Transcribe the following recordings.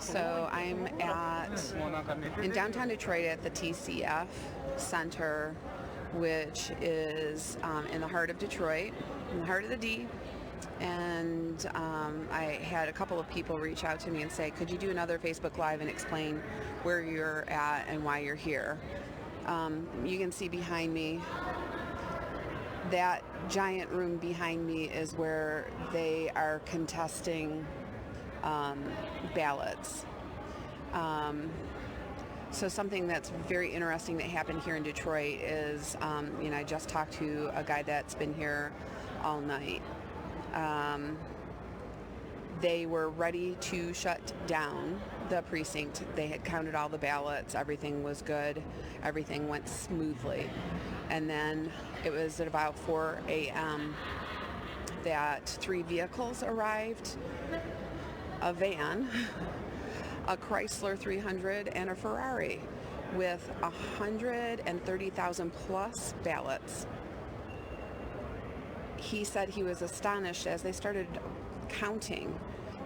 So I'm in downtown Detroit at the TCF Center, which is in the heart of Detroit, in the heart of the D. And I had a couple of people reach out to me and say, could you do another Facebook Live and explain where you're at and why you're here? You can see behind me, that giant room behind me is where they are contesting ballots. So something that's very interesting that happened here in Detroit is, I just talked to a guy that's been here all night. They were ready to shut down the precinct. They had counted all the ballots. Everything was good. Everything went smoothly. And then it was at about 4 a.m. that 3 vehicles arrived, a van, a Chrysler 300, and a Ferrari with 130,000 plus ballots. He said he was astonished as they started counting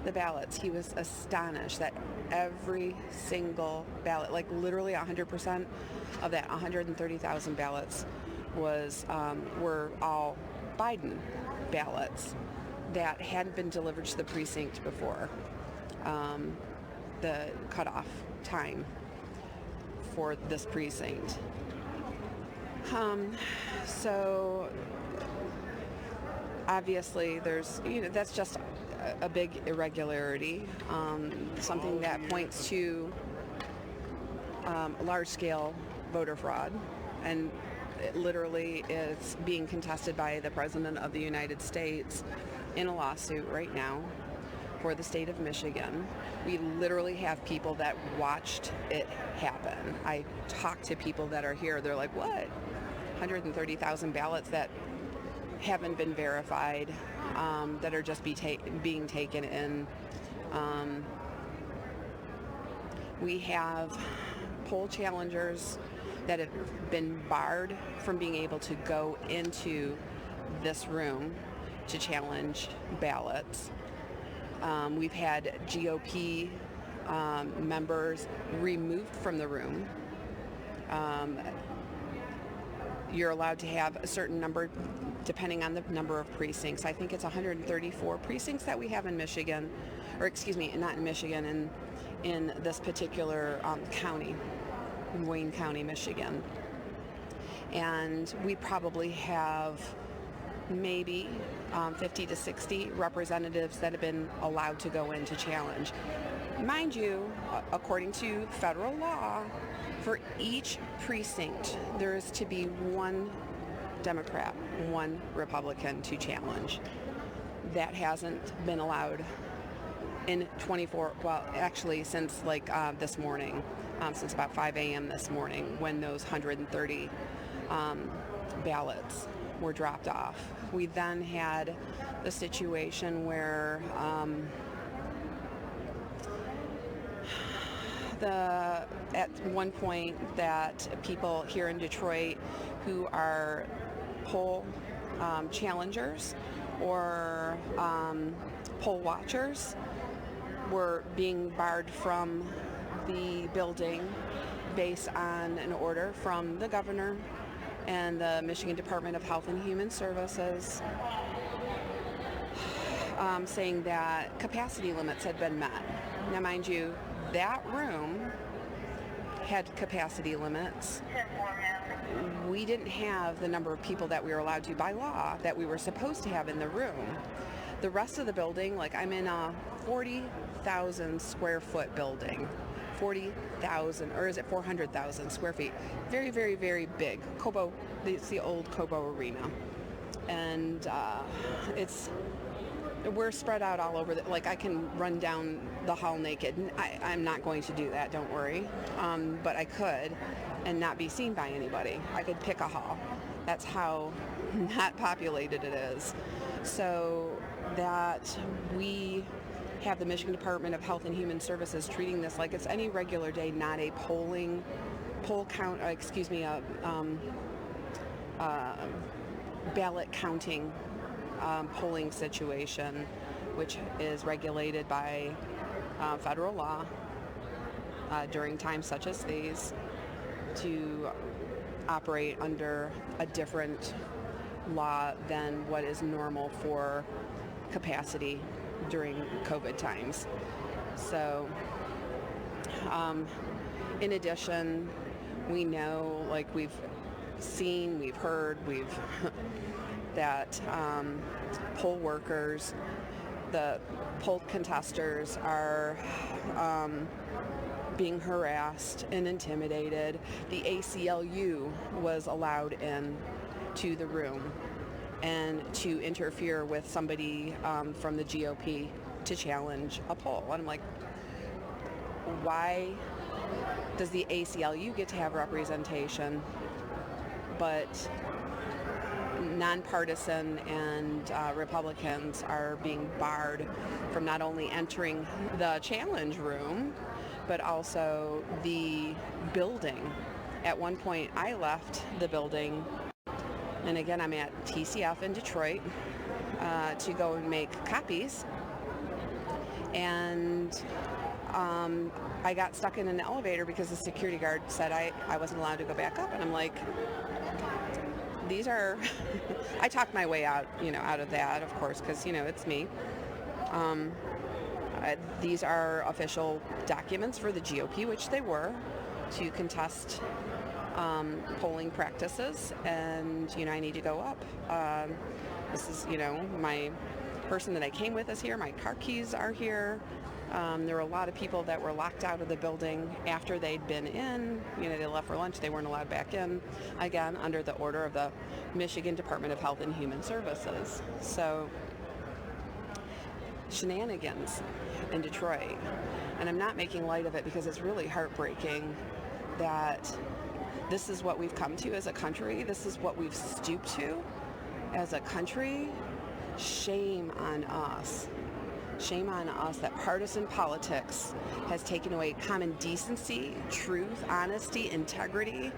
the ballots. He was astonished that every single ballot, like literally 100% of that 130,000 ballots were all Biden ballots that hadn't been delivered to the precinct before the cutoff time for this precinct. So obviously there's, that's just a big irregularity, something that points to large-scale voter fraud, and it literally is being contested by the President of the United States in a lawsuit right now for the state of Michigan. We literally have people that watched it happen. I talked to people that are here. They're like, what? 130,000 ballots that haven't been verified, that are just being taken in. We have poll challengers that have been barred from being able to go into this room to challenge ballots. We've had GOP members removed from the room. You're allowed to have a certain number depending on the number of precincts. I think it's 134 precincts that we have in Michigan, or excuse me, not in Michigan, in this particular county, in Wayne County, Michigan. And we probably have maybe 50 to 60 representatives that have been allowed to go in to challenge. Mind you, according to federal law, for each precinct, there is to be one Democrat, one Republican to challenge. That hasn't been allowed in 24, well, actually since this morning, since about 5 a.m. this morning, when those 130 ballots were dropped off. We then had the situation where at one point that people here in Detroit who are poll challengers or poll watchers were being barred from the building based on an order from the governor and the Michigan Department of Health and Human Services, saying that capacity limits had been met. Now, mind you, that room had capacity limits. We didn't have the number of people that we were allowed to by law that we were supposed to have in the room. The rest of the building, I'm in a 40,000 square foot building. 40,000, or is it 400,000 square feet? Very, very, very big. Cobo, it's the old Cobo Arena. And we're spread out all over. I can run down the hall naked. I'm not going to do that, don't worry. But I could, and not be seen by anybody. I could pick a hall. That's how not populated it is. So that we have the Michigan Department of Health and Human Services treating this like it's any regular day, not a ballot counting polling situation, which is regulated by federal law during times such as these to operate under a different law than what is normal for capacity during COVID times. So, in addition, we know, like we've seen, we've heard, that poll workers, the poll contesters are being harassed and intimidated. The ACLU was allowed in to the room and to interfere with somebody from the GOP to challenge a poll. And I'm like, why does the ACLU get to have representation, but nonpartisan and Republicans are being barred from not only entering the challenge room, but also the building? At one point, I left the building, and again, I'm at TCF in Detroit to go and make copies, and I got stuck in an elevator because the security guard said I wasn't allowed to go back up, and I'm like, these are, I talked my way out, out of that, of course, because, it's me. These are official documents for the GOP, which they were, to contest polling practices, and, I need to go up. This is, my person that I came with is here, my car keys are here. There were a lot of people that were locked out of the building after they'd been in. They left for lunch. They weren't allowed back in, again, under the order of the Michigan Department of Health and Human Services. So, shenanigans in Detroit. And I'm not making light of it because it's really heartbreaking that this is what we've come to as a country. This is what we've stooped to as a country. Shame on us. Shame on us that partisan politics has taken away common decency, truth, honesty, integrity.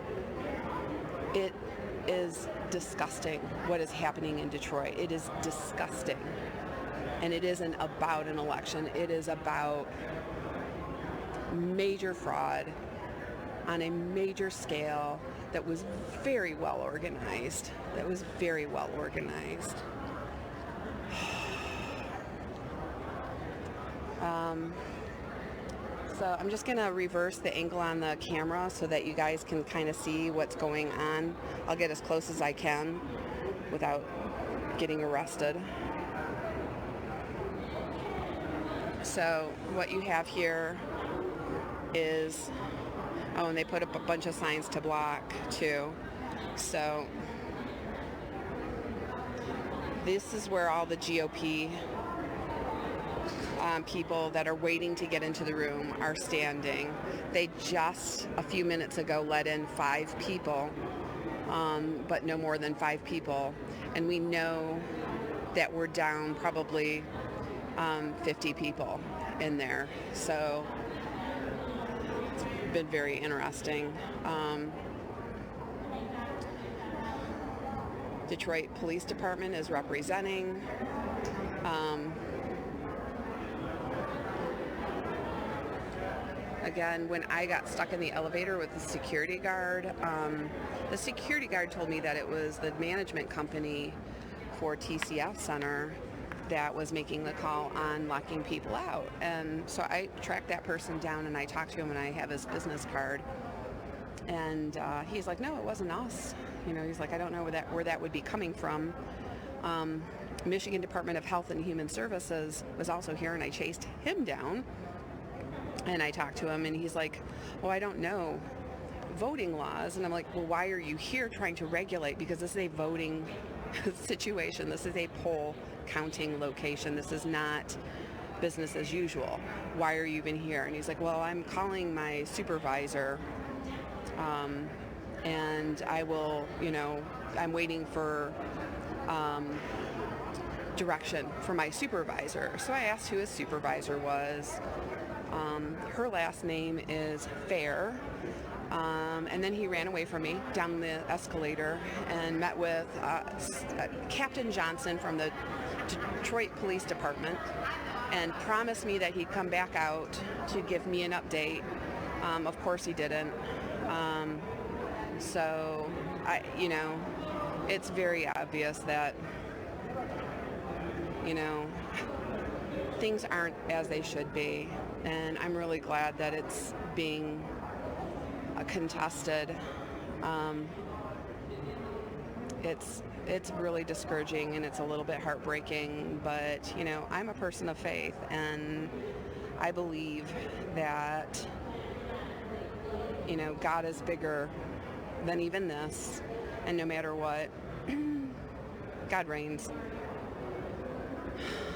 It is disgusting what is happening in Detroit. It is disgusting. And it isn't about an election. It is about major fraud on a major scale that was very well organized. So I'm just going to reverse the angle on the camera so that you guys can kind of see what's going on. I'll get as close as I can without getting arrested. So what you have here is, and they put up a bunch of signs to block too. So this is where all the GOP people that are waiting to get into the room are standing. They just a few minutes ago let in 5 people, but no more than 5 people. And we know that we're down probably 50 people in there. So it's been very interesting. Detroit Police Department is representing. Again, when I got stuck in the elevator with the security guard told me that it was the management company for TCF Center that was making the call on locking people out. And so I tracked that person down and I talked to him, and I have his business card. And he's like, no, it wasn't us. He's like, I don't know where that would be coming from. Michigan Department of Health and Human Services was also here, and I chased him down. And I talked to him, and he's like, well, I don't know voting laws. And I'm like, well, why are you here trying to regulate? Because this is a voting situation. This is a poll counting location. This is not business as usual. Why are you even here? And he's like, well, I'm calling my supervisor, and I will, I'm waiting for direction from my supervisor. So I asked who his supervisor was. Her last name is Fair. And then he ran away from me down the escalator and met with Captain Johnson from the Detroit Police Department and promised me that he'd come back out to give me an update. Of course he didn't. So, it's very obvious that, things aren't as they should be. And I'm really glad that it's being contested. It's really discouraging and it's a little bit heartbreaking, but I'm a person of faith and I believe that God is bigger than even this, and no matter what, God reigns.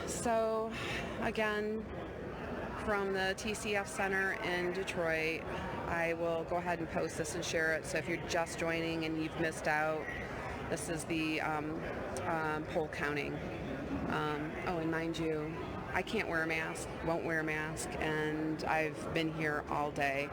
So again, from the TCF Center in Detroit, I will go ahead and post this and share it. So if you're just joining and you've missed out, this is the poll counting. And mind you, I can't wear a mask, won't wear a mask, and I've been here all day.